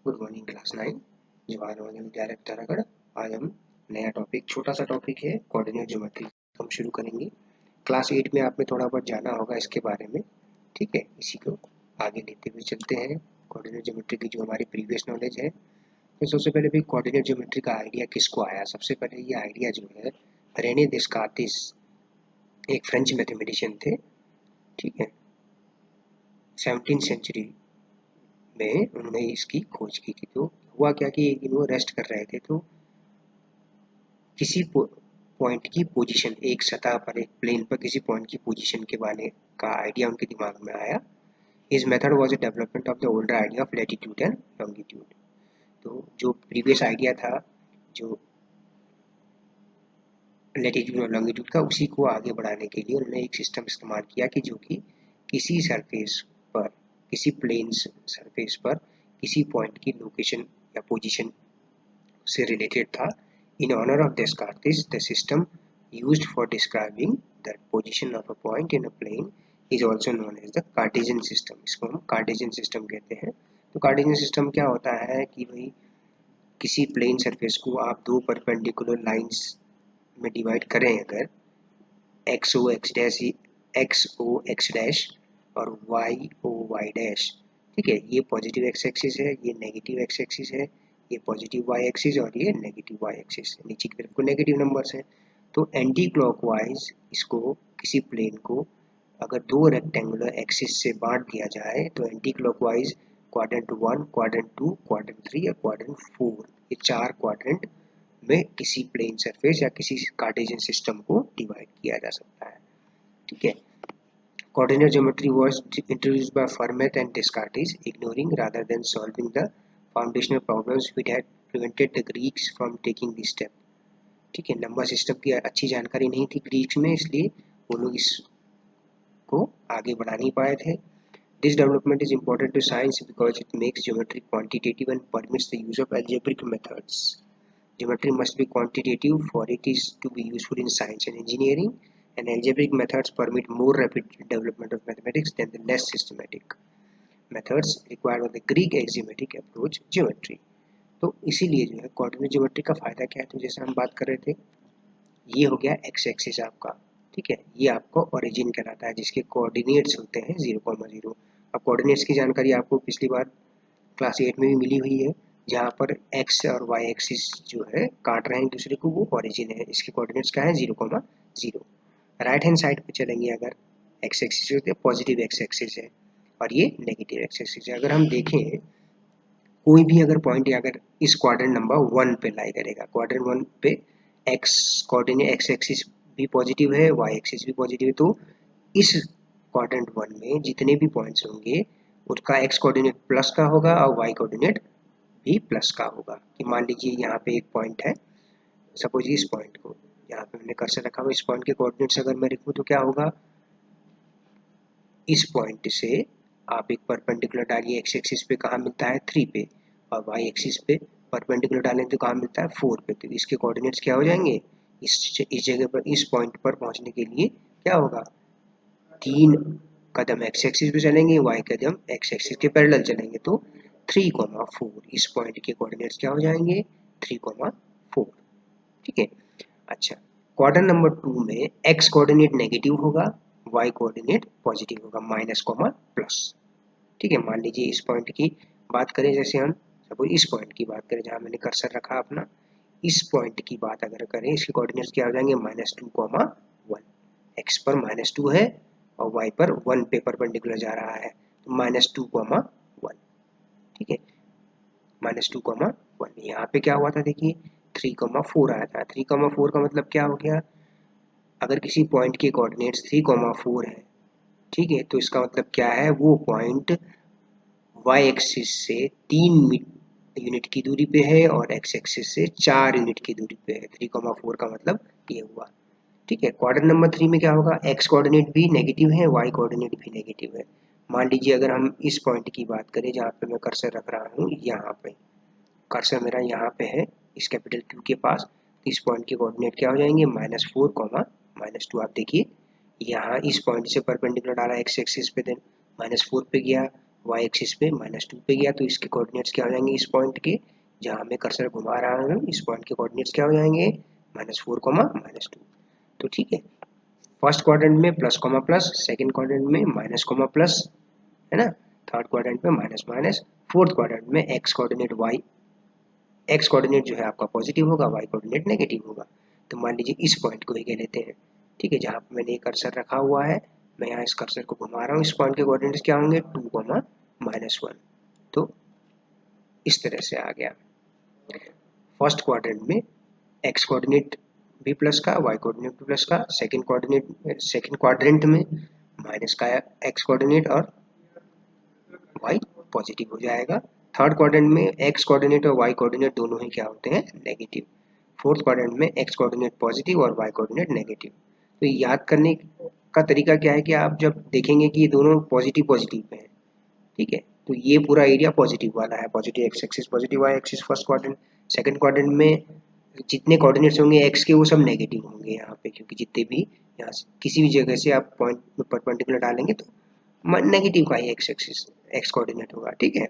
Good morning class 9 Jawahar Navodaya Vidyalaya Uttarakhand. आज हम नया टॉपिक, छोटा सा टॉपिक है कोऑर्डिनेट ज्योमेट्री, हम शुरू करेंगे। क्लास 8 में आपने थोड़ा बहुत जाना होगा इसके बारे में, ठीक है। इसी को आगे लेते हुए चलते हैं। कोऑर्डिनेट ज्योमेट्री की जो हमारी प्रीवियस नॉलेज है, तो सबसे पहले भी कोऑर्डिनेट ज्योमेट्री का आइडिया किसको आया। सबसे पहले ये आइडिया जो है रेने देस्कार्टिस, एक फ्रेंच मैथमेटिशियन थे, ठीक है। 17वीं सेंचुरी में उन्होंने इसकी खोज की थी। तो हुआ क्या कि एक दिन वो रेस्ट कर रहे थे, तो किसी पॉइंट की पोजीशन, एक सतह पर, एक प्लेन पर किसी पॉइंट की पोजीशन के बारे का आइडिया उनके दिमाग में आया। His method was a development of the older idea of latitude and longitude. तो जो प्रीवियस आइडिया था, जो लैटिट्यूड और लॉन्गिट्यूड का, उसी को आगे बढ़ाने के लिए उन्होंने एक सिस्टम इस्तेमाल किया कि जो कि किसी सरफेस पर, किसी प्लेन सरफेस पर किसी पॉइंट की लोकेशन या पोजीशन से रिलेटेड था। In honor of Descartes, the system used for describing the position of a point in a plane is also known as the Cartesian system. इसको हम Cartesian system कहते हैं। तो Cartesian system क्या होता है कि भाई किसी प्लेन सरफेस को आप दो परपेंडिकुलर लाइंस में डिवाइड करें, अगर एक्स ओ एक्स डैश और वाई ओ वाई डैश, ठीक है। ये पॉजिटिव एक्स एक्सिस है, ये नेगेटिव एक्स एक्सिस है, ये पॉजिटिव वाई एक्सिस और ये नेगेटिव वाई एक्सिस, नीचे की तरफ को नेगेटिव नंबर्स हैं। तो एंटी क्लॉकवाइज इसको, किसी प्लेन को अगर दो रेक्टेंगुलर एक्सिस से बांट दिया जाए तो anti clockwise quadrant 1, quadrant 2, quadrant 3 या क्वाड्रेंट 4, ये चार क्वाड्रेंट में किसी प्लेन सरफेस या किसी कार्टेशियन सिस्टम को डिवाइड किया जा सकता है, ठीक है। Coordinate geometry was introduced by Fermat and Descartes, ignoring rather than solving the foundational problems which had prevented the Greeks from taking this step. ठीक है, नंबर सिस्टम की अच्छी जानकारी नहीं थी ग्रीक्स में, इसलिए वो लोग इसको आगे बढ़ा नहीं पाए थे। This development is important to science because it makes geometry quantitative and permits the use of algebraic methods. Geometry must be quantitative for it is to be useful in science and engineering, and algebraic methods permit more rapid development of mathematics than the less systematic methods required by the Greek axiomatic approach geometry. तो इसीलिए जो है coordinate geometry का फायदा क्या है, तो जैसे हम बात कर रहे थे, ये हो गया एक्स एक्सिस आपका, ठीक है। ये आपको ओरिजिन कहलाता है, जिसके कोऑर्डिनेट्स होते हैं 0,0। अब कोऑर्डिनेट्स की जानकारी आपको पिछली बार क्लास 8 में भी मिली हुई है, जहाँ पर एक्स और वाई एक्सिस जो है काट रहे हैं एक दूसरे को, वो ओरिजिन है। इसके कोऑर्डिनेट्स क्या है 0,0। राइट हैंड साइड पे चलेंगे, अगर एक्स एक्सिस होते हैं, पॉजिटिव एक्स एक्सिस है और ये नेगेटिव एक्स एक्सिस है। अगर हम देखें कोई भी अगर पॉइंट, अगर इस क्वाड्रेंट नंबर 1 पे लाई करेगा, क्वाड्रेंट 1 पे एक्स कोऑर्डिनेट, एक्स एक्सिस भी पॉजिटिव है, वाई एक्सिस भी पॉजिटिव है, तो इस क्वाड्रेंट 1 में जितने भी पॉइंट्स होंगे उसका एक्स कोऑर्डिनेट प्लस का होगा और वाई कोऑर्डिनेट भी प्लस का होगा। कि मान लीजिए यहाँ पे एक पॉइंट है, सपोज इस पॉइंट को, यहाँ पे मैंने कर्सर रखा हुआ, इस पॉइंट के कोऑर्डिनेट्स अगर मैं लिखूँ तो क्या होगा, इस पॉइंट से आप एक परपेंडिकुलर डालिए, एक्स एक्सिस पे कहाँ मिलता है 3 पे, और वाई एक्सिस पे परपेंडिकुलर डालें तो कहाँ मिलता है 4 पे। तो इसके कोऑर्डिनेट्स क्या हो जाएंगे, इस जगह पर, इस पॉइंट पर पहुंचने के लिए क्या होगा, 3 कदम एक्स एक्सिस पे चलेंगे, वाई कदम एक्स एक्सिस के पैरेलल चलेंगे, तो 3,4 इस पॉइंट के कोऑर्डिनेट्स क्या हो जाएंगे 3,4, ठीक है। अच्छा, क्वाड्रेंट नंबर 2 में एक्स कोऑर्डिनेट नेगेटिव होगा, वाई कोऑर्डिनेट पॉजिटिव होगा, माइनस कॉमा प्लस, ठीक है। मान लीजिए इस पॉइंट की बात करें, जैसे हम सपोज इस पॉइंट की बात करें जहाँ मैंने कर्सर रखा अपना, इस पॉइंट की बात अगर करें, इसके कोऑर्डिनेट्स क्या हो जाएंगे -2,1। एक्स पर -2 है और वाई पर 1 पे परपेंडिकुलर जा रहा है, तो -2,1, ठीक है। -2,1 यहाँ पे क्या हुआ था, देखिए 3,4 आया था। 3,4 का मतलब क्या हो गया, अगर किसी पॉइंट के कोऑर्डिनेट्स 3,4 है, ठीक है, तो इसका मतलब क्या है, वो पॉइंट वाई एक्सिस से 3 यूनिट की दूरी पे है और एक्स एक्सिस से 4 यूनिट की दूरी पे है। 3,4 का मतलब ये हुआ, ठीक है। क्वाड्रेंट नंबर 3 में क्या होगा, एक्स कोऑर्डिनेट भी नेगेटिव है, वाई कोऑर्डिनेट भी नेगेटिव है। मान लीजिए अगर हम इस पॉइंट की बात करें जहाँ पे मैं कर्सर रख रहा हूँ, यहाँ पे कर्सर मेरा यहाँ पे है, इस कैपिटल क्यू के पास, इस पॉइंट के कोऑर्डिनेट क्या हो जाएंगे -4, -2। आप देखिए यहाँ इस पॉइंट से परपेंडिकुलर डाला एक्स एक्सिस पे, देन -4 पे गया, वाई एक्सिस पे -2 पे गया तो इसके कोऑर्डिनेट्स क्या हो जाएंगे, इस पॉइंट के जहाँ मैं कर्सर घुमा रहा हूँ इस पॉइंट के कोऑर्डिनेट्स क्या हो जाएंगे, -4, -2। तो ठीक है, फर्स्ट क्वाड्रेंट में plus comma plus, second quadrant में माइनस कॉमा प्लस, है ना, थर्ड क्वाड्रेंट में माइनस माइनस, फोर्थ क्वाड्रेंट में x coordinate y, x coordinate जो है आपका पॉजिटिव होगा, वाई कोऑर्डिनेट नेगेटिव होगा। तो मान लीजिए इस पॉइंट को ही कह लेते हैं, ठीक है, जहाँ पे मैंने ये कर्सर रखा हुआ है, मैं यहाँ इस कर्सर को घुमा रहा हूँ, इस पॉइंट के कोऑर्डिनेट्स क्या होंगे, 2, -1। तो इस तरह से आ गया। फर्स्ट क्वाड्रेंट में एक्स कोऑर्डिनेट भी प्लस का, वाई कोऑर्डिनेट भी प्लस का, सेकंड क्वाड्रेंट में माइनस का एक्स कोऑर्डिनेट और वाई पॉजिटिव हो जाएगा। थर्ड क्वाड्रेंट में एक्स कोऑर्डिनेट और वाई कोऑर्डिनेट दोनों ही क्या होते हैं, नेगेटिव। फोर्थ क्वाड्रेंट में एक्स कोऑर्डिनेट पॉजिटिव और वाई कोऑर्डिनेट नेगेटिव। तो याद करने का तरीका क्या है कि आप जब देखेंगे कि ये दोनों पॉजिटिव पॉजिटिव पे हैं, ठीक है, तो ये पूरा एरिया पॉजिटिव वाला है, positive x axis positive y axis first quadrant. Second quadrant में जितने कोऑर्डिनेट्स होंगे एक्स के वो सब नेगेटिव होंगे यहाँ पे, क्योंकि जितने भी यहाँ से किसी भी जगह से आप पॉइंट में परपेंडिकुलर डालेंगे तो नेगेटिव का ही एक्स एक्सिस एक्स कोऑर्डिनेट होगा, ठीक है।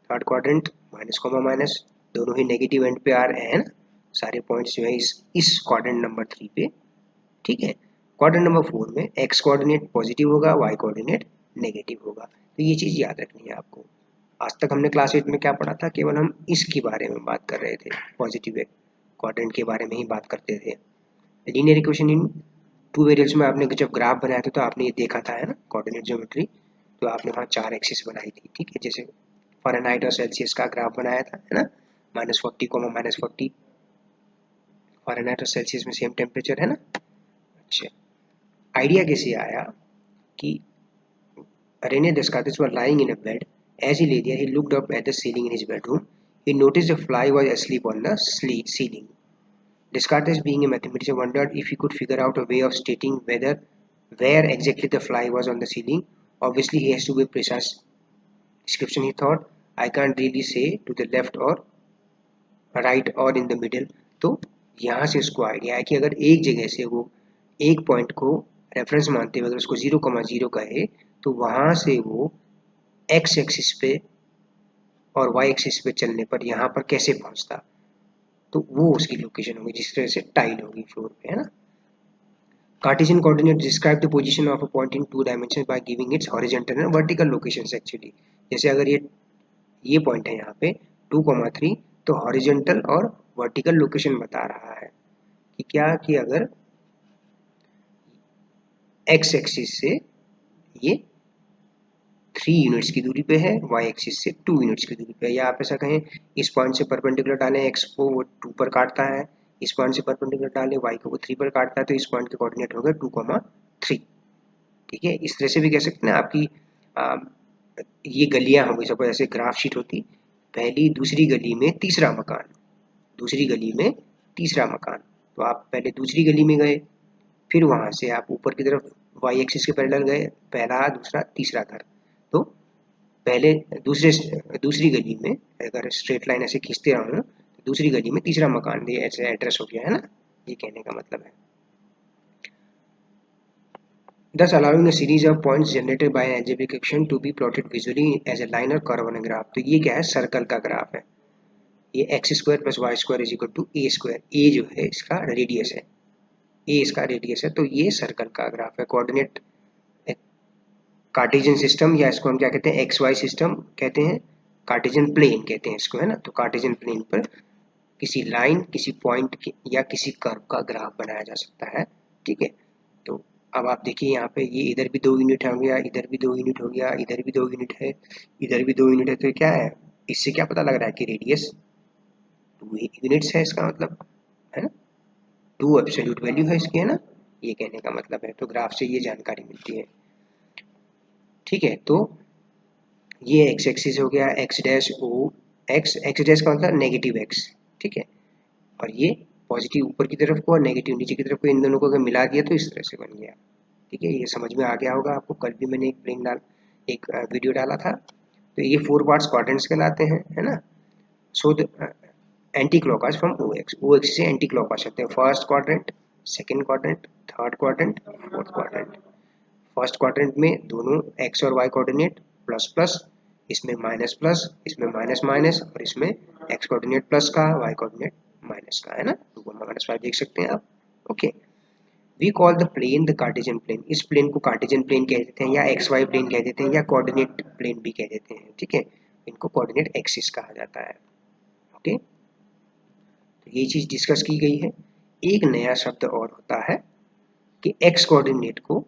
Third quadrant minus comma minus, दोनों ही नेगेटिव एंड पे आ रहे हैं ना, सारे पॉइंट्स जो है इस क्वाड्रेंट नंबर 3 पे, ठीक है। क्वाड्रेंट नंबर 4 में एक्स कोऑर्डिनेट पॉजिटिव होगा, वाई कोऑर्डिनेट नेगेटिव होगा। तो ये चीज़ याद रखनी है आपको। आज तक हमने क्लास 8 में क्या पढ़ा था, केवल हम इसके बारे में बात कर रहे थे, पॉजिटिव क्वाड्रेंट के बारे में ही बात करते थे। Linear equation in two variables में आपने जब ग्राफ बनाया था तो आपने ये देखा था, है ना, कोऑर्डिनेट ज्योमेट्री, तो आपने वहाँ 4 एक्सिस बनाई थी, ठीक है, जैसे फ़ारेनहाइट और सेल्सियस का ग्राफ बनाया था, है ना, -40, -40, फ़ारेनहाइट और सेल्सियस में सेम टेम्परेचर है ना। अच्छा, आइडिया कैसे आया कि René Descartes was lying in a bed. As he lay there, he looked up at the ceiling in his bedroom. He noticed a fly was asleep on the ceiling. Descartes, being a mathematician, wondered if he could figure out a way of stating where exactly the fly was on the ceiling. Obviously, he has to be precise description. He thought, I can't really say to the left or right or in the middle. तो यहाँ से उसको idea है कि अगर एक जगह से वो एक पॉइंट को रेफरेंस मानते हुए अगर उसको 0,0 कहे तो वहाँ से वो एक्स एक्सिस पे और वाई एक्सिस पे चलने पर यहाँ पर कैसे पहुँचता, तो वो उसकी लोकेशन होगी जिस तरह से टाइल होगी फ्लोर पे, है ना। Cartesian coordinate describe the position of a point in 2 dimension by giving it's horizontal and vertical locations. Actually जैसे अगर ये पॉइंट है यहाँ पे 2,3, तो हॉरिजॉन्टल और वर्टिकल लोकेशन बता रहा है कि क्या, कि अगर एक्स एक्सिस से ये 3 यूनिट्स की दूरी पे है, वाई एक्सिस से 2 यूनिट्स की दूरी पे है, या आप ऐसा कहें इस पॉइंट से परपेंडिकुलर डालें एक्स को वो 2 पर काटता है, इस पॉइंट से परपेंडिकुलर डालें वाई को वो 3 पर काटता है, तो इस पॉइंट के कोऑर्डिनेट हो गए 2,3, ठीक है। इस तरह से भी कह सकते हैं आपकी ये गलियां हो गई, सपोज ऐसे ग्राफ शीट होती, पहली दूसरी गली में तीसरा मकान, दूसरी गली में तीसरा मकान, तो आप पहले दूसरी गली में गए, फिर वहां से आप ऊपर की तरफ वाई एक्सिस के पैरेलल गए, पहला दूसरा तीसरा घर, तो पहले दूसरी गली में अगर स्ट्रेट लाइन ऐसे खींचते रहूँ तो दूसरी गली में तीसरा मकान, ये ऐसे एड्रेस हो गया, है ना, ये कहने का मतलब है। Thus allowing a series of points generated by an algebraic equation to be plotted visually as a line or curve on a graph। तो ये क्या है, सर्कल का ग्राफ है, ये X square plus Y square is equal to A square, A जो है इसका रेडियस है, ए इसका रेडियस है, तो ये सर्कल का ग्राफ है। कोऑर्डिनेट कार्टेशियन सिस्टम, या इसको हम क्या कहते हैं, एक्स वाई सिस्टम कहते हैं, कार्टेशियन प्लेन कहते हैं इसको, है ना। तो कार्टेशियन प्लेन पर किसी लाइन, किसी पॉइंट या किसी कर्व का ग्राफ बनाया जा सकता है, ठीक है। तो अब आप देखिए यहाँ पे ये इधर भी 2 यूनिट हो गया, इधर भी 2 यूनिट हो गया, इधर भी 2 यूनिट है, इधर भी 2 यूनिट है, तो क्या है, इससे क्या पता लग रहा है कि रेडियस 2 यूनिट्स है, इसका मतलब, है ना, 2 एब्सोल्यूट वैल्यू है इसकी, है ना, ये कहने का मतलब है। तो ग्राफ से ये जानकारी मिलती है, ठीक है। तो ये एक्स एक्सिस हो गया, x dash O x, x dash का मतलब नेगेटिव एक्स, ठीक है, और ये पॉजिटिव ऊपर की तरफ को और नेगेटिव नीचे की तरफ को, इन दोनों को अगर मिला दिया तो इस तरह से बन गया, ठीक है। ये समझ में आ गया होगा आपको, कल भी मैंने एक वीडियो डाला था। तो ये 4 पार्ट्स क्वाड्रेंट्स कहलाते हैं, है ना। So anticlockwise from O axis से एंटी क्लॉकवाइज चलते हैं, first quadrant, second quadrant, third quadrant, fourth quadrant. First quadrant में दोनों एक्स और वाई कोऑर्डिनेट प्लस प्लस, इसमें माइनस प्लस, इसमें माइनस माइनस, और इसमें एक्स कोऑर्डिनेट प्लस का, वाई कोऑर्डिनेट माइनस का, है ना, 2, -5 देख सकते हैं आप। Okay, we call the plane the Cartesian plane. इस प्लेन को कार्टेशियन प्लेन कह देते हैं, या एक्स वाई प्लेन कह देते हैं, या कोऑर्डिनेट प्लेन भी कह देते हैं, ठीक है। इनको कोऑर्डिनेट एक्सिस कहा जाता है। ओके, तो ये चीज डिस्कस की गई है। एक नया शब्द और होता है कि एक्स कोऑर्डिनेट को,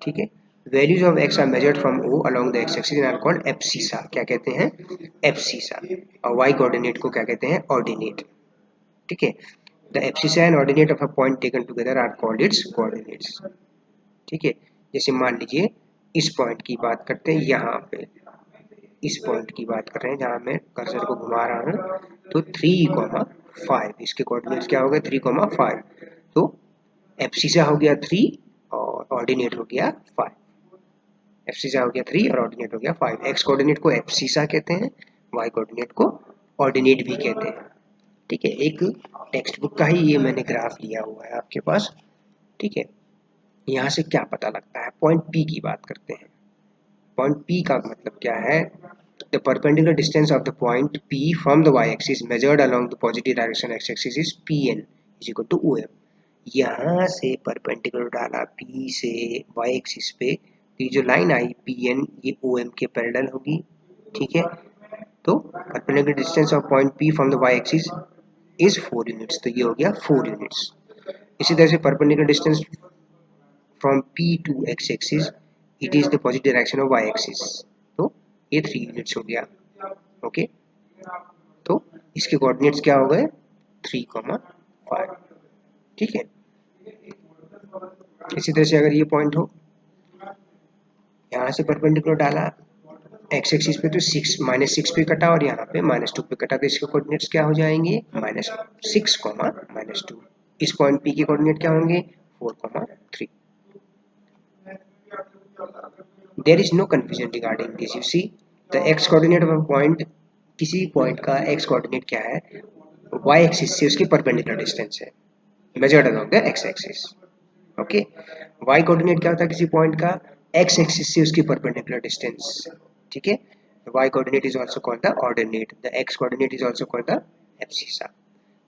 ठीक है, values of x are measured from O along the x axis and are called abscissa. क्या कहते हैं? एब्सिसा। और वाई कोऑर्डिनेट को क्या कहते हैं? ऑर्डिनेट। ठीक है, the abscissa and ordinate of a point taken together are called its coordinates. ठीक है, जैसे मान लीजिए इस पॉइंट की बात करते हैं, यहाँ पे इस पॉइंट की बात कर रहे हैं जहाँ मैं कर्सर को घुमा रहा हूँ, तो 3,5 इसके कोऑर्डिनेट्स क्या हो गए? 3,5। तो एब्सिसा हो गया 3 और ऑर्डिनेट हो गया 5। एब्सिसा हो गया 3 और ऑर्डिनेट हो गया 5। एक्स कोऑर्डिनेट को एब्सिसा कहते हैं, वाई कोऑर्डिनेट को ऑर्डिनेट भी कहते हैं। ठीक है, एक टेक्स्ट बुक का ही ये मैंने ग्राफ लिया हुआ है आपके पास। ठीक है, यहाँ से क्या पता लगता है? पॉइंट पी की बात करते हैं। पॉइंट पी का मतलब क्या है? The perpendicular distance of the point P from the y axis measured along the positive direction x axis is P N is equal to O M. यहाँ से परपेंडिकुलर डाला पी से वाई एक्सिस पे, तो ये जो लाइन आई पी एन, ये O M के पैरेलल होगी। ठीक है, तो perpendicular distance of point P from the y axis is 4 units, तो ये हो गया 4 यूनिट्स। इसी तरह से perpendicular distance from P to x axis, it is the positive direction of y axis, तो ये 3 यूनिट्स हो गया। ओके, तो इसके कोऑर्डिनेट्स क्या हो गए? 3,5। ठीक है, इसी तरह से अगर ये पॉइंट हो, यहाँ से परपेंडिकुलर डाला एक्स एक्सिस पे, तो -6 पे कटा और यहाँ पे -2 पे कटा, तो इसके कोऑर्डिनेट्स क्या हो जाएंगे? -6, -2। इस पॉइंट पी के कोऑर्डिनेट क्या होंगे? 4,3। There is no confusion regarding this. You see the x coordinate of a point, किसी पॉइंट का एक्स कोऑर्डिनेट क्या है? वाई एक्सिस से उसकी परपेंडिकुलर डिस्टेंस है, measured along the x axis. Okay, y coordinate क्या होता है किसी पॉइंट का? एक्स एक्सिस से उसकी परपेंडिकुलर डिस्टेंस। ठीक है, y coordinate is also called the ordinate, the x coordinate is also called the abscissa.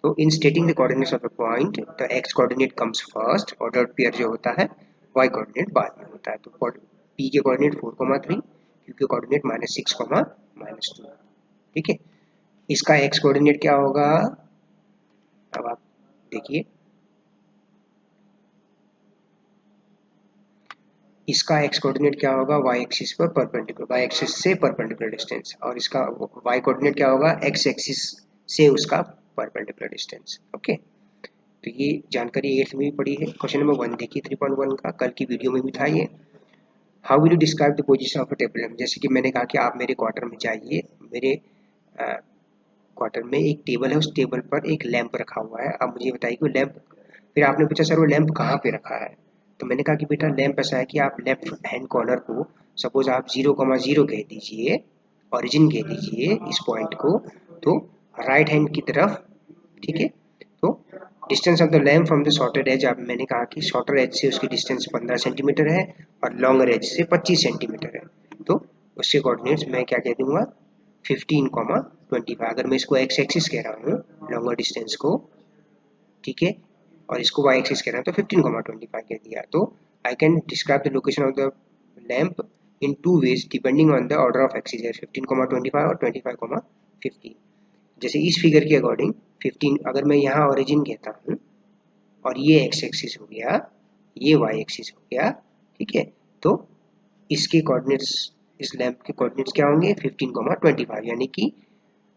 So in stating the coordinates of a point, the x coordinate comes first, ordered pair जो होता है, y coordinate बाद में होता है। तो p के coordinate 4,3, q के coordinate -6, -2। ठीक है, इसका x coordinate क्या होगा? अब आप देखिए, इसका x कोऑर्डिनेट क्या होगा? y एक्सिस पर परपेंडिकुलर, y एक्सिस से परपेंडिकुलर डिस्टेंस, और इसका y कोऑर्डिनेट क्या होगा? x एक्सिस से उसका परपेंडिकुलर डिस्टेंस। ओके, तो ये जानकारी 8th में भी पड़ी है। क्वेश्चन नंबर 1 देखिए 3.1 का, कल की वीडियो में भी था ये। How will you describe the position of a table lamp? जैसे कि मैंने कहा कि आप मेरे क्वार्टर में जाइए, मेरे क्वार्टर में एक टेबल है, उस टेबल पर एक लैंप रखा हुआ है। अब मुझे बताइए कि वो लैंप, फिर आपने पूछा सर वो लैंप कहाँ पे रखा है? तो मैंने कहा कि बेटा लैंप ऐसा है कि आप लेफ्ट हैंड कॉर्नर को, सपोज आप 0,0 कह दीजिए, ओरिजिन कह दीजिए इस पॉइंट को, तो राइट हैंड की तरफ। ठीक है, तो distance of the lamp from the shorter edge, अब मैंने कहा कि शॉर्टर एज से उसकी डिस्टेंस 15 सेंटीमीटर है और लॉन्गर एज से 25 सेंटीमीटर है, तो उसके कोऑर्डिनेट्स मैं क्या कह दूंगा? 15,25। अगर मैं इसको एक्स एक्सिस कह रहा हूँ लॉन्गर डिस्टेंस को, ठीक है, और इसको वाई एक्सिस कह रहा हूँ, तो 15,25 कह दिया। तो I can describe the location of the lamp in 2 ways depending on the order of axis, 15,25 और 25,15। जैसे इस फिगर के अकॉर्डिंग 15, अगर मैं यहाँ ओरिजिन कहता हूँ और ये एक्स एक्सिस हो गया, ये वाई एक्सिस हो गया, ठीक है, तो इसके कोऑर्डिनेट्स, इस लैंप के कोऑर्डिनेट्स क्या होंगे? 15,25, यानी कि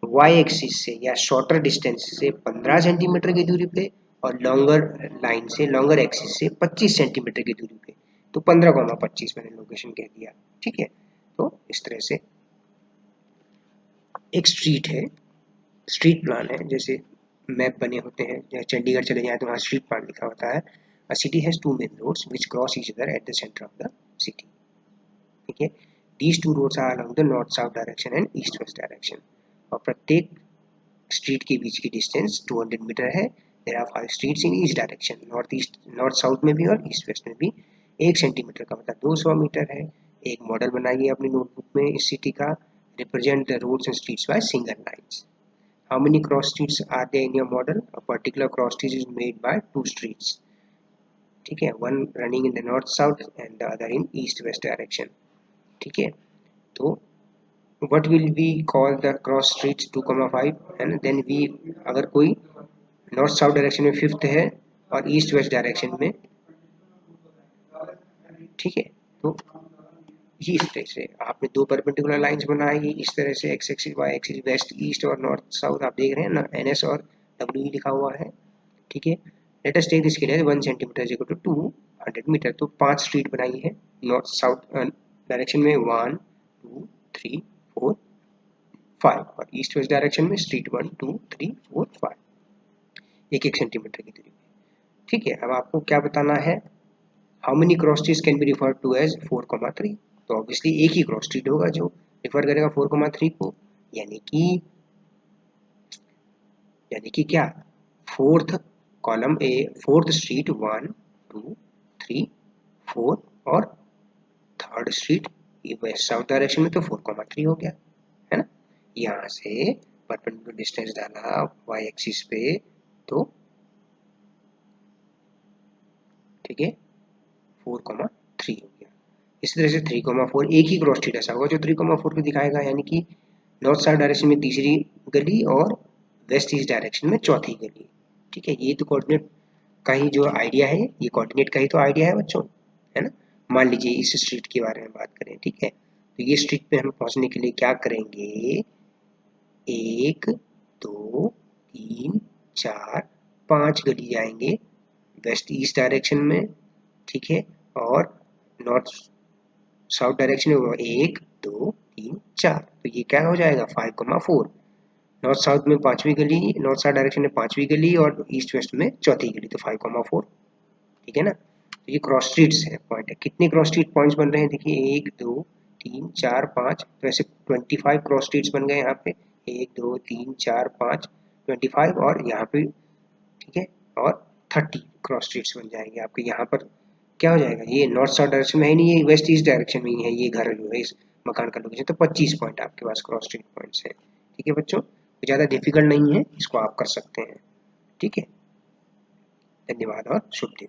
वाई एक्सिस से या शॉर्टर डिस्टेंस से 15 सेंटीमीटर की दूरी पे, और लॉन्गर लाइन से, लॉन्गर एक्सिस से 25 सेंटीमीटर की दूरी पे, तो 15,25 मैंने लोकेशन कह दिया। ठीक है, तो इस तरह से एक स्ट्रीट है, स्ट्रीट प्लान है, जैसे मैप बने होते हैं, या चंडीगढ़ चले जाए तो वहाँ स्ट्रीट प्लान लिखा होता है। A city has 2 main roads which cross each other at the centre of the city. ठीक है, these 2 roads are along the north south direction and east west direction, और प्रत्येक स्ट्रीट के बीच की डिस्टेंस 200 मीटर है। There are 5 streets in each direction, north east, north south में भी और ईस्ट वेस्ट में भी। 1 सेंटीमीटर का मतलब 200 मीटर है, एक मॉडल बनाइए अपनी नोटबुक में इस सिटी का, represent the roads and streets by single lines. How many cross streets are there in your model? A particular cross street is made by 2 streets, ठीक है, one running in the north south and the other in east west direction, ठीक है। तो what will we call the cross streets 2,5 and then we, अगर कोई north south direction में fifth है और ईस्ट वेस्ट डायरेक्शन में, ठीक है, तो ये इस तरह से आपने दो परपेंडिकुलर लाइंस बनाई इस तरह से, x axis y axis, west east और नॉर्थ साउथ आप देख रहे हैं ना, एनएस और डब्ल्यू लिखा हुआ है, ठीक है। Let us take this case 1 centimetre is equal to 200 metre. तो 5 स्ट्रीट बनाई है नॉर्थ साउथ डायरेक्शन में, 1 2 3 4 5, और ईस्ट वेस्ट डायरेक्शन में स्ट्रीट 1 2 3 4 5, एक एक सेंटीमीटर की दूरी पे, ठीक है। अब आपको क्या बताना है, how many cross streets can be refer to as 4,3। तो ऑब्वियसली एक ही क्रॉस स्ट्रीट होगा जो रिफर करेगा 4,3 को, यानी कि क्या, fourth column A, fourth street 1 2 3 4, और third street west south direction में तो 4,3 हो गया, है ना। यहाँ से परपेंडिकुलर डिस्टेंस डाला वाई एक्सिस पे, तो ठीक है 4,3 हो गया। इसी तरह से 3,4 एक ही क्रॉस स्ट्रीट ऐसा होगा जो 3,4 को दिखाएगा, यानी कि नॉर्थ साउथ डायरेक्शन में तीसरी गली और वेस्ट ईस्ट डायरेक्शन में चौथी गली, ठीक है। ये तो कोऑर्डिनेट का ही जो आइडिया है, ये कोऑर्डिनेट का ही तो आइडिया है बच्चों, है ना। मान लीजिए इस स्ट्रीट के बारे में बात करें, ठीक है, तो ये स्ट्रीट पे हम पहुंचने के लिए क्या करेंगे, 1 2 3 4 5 गली जाएंगे वेस्ट ईस्ट डायरेक्शन में, ठीक है, और नॉर्थ साउथ डायरेक्शन में 1 2 3 4, तो ये क्या हो जाएगा 5,4। नॉर्थ साउथ में पांचवी गली, नॉर्थ साउथ डायरेक्शन में पांचवी गली और ईस्ट वेस्ट में चौथी गली, तो 5,4, ठीक है ना। तो ये क्रॉस स्ट्रीट्स है, पॉइंट है। कितने क्रॉस स्ट्रीट पॉइंट्स बन रहे हैं, देखिए 1 2 3 4 5, तो ऐसे 25 क्रॉस स्ट्रीट्स बन गए यहाँ पे, 1 2 3 4 5 25, और यहाँ पे, ठीक है, और 30 क्रॉस स्ट्रीट्स बन जाएंगे आपके यहाँ पर। क्या हो जाएगा, ये नॉर्थ साउथ डायरेक्शन में है नहीं, ये वेस्ट ईस्ट डायरेक्शन में ही है, ये घर जो है इस मकान का लोकेशन, तो 25 पॉइंट आपके पास क्रॉस स्ट्रीट पॉइंट्स है, ठीक है बच्चों। तो ज़्यादा डिफिकल्ट नहीं है, इसको आप कर सकते हैं, ठीक है। धन्यवाद और शुभ दिन।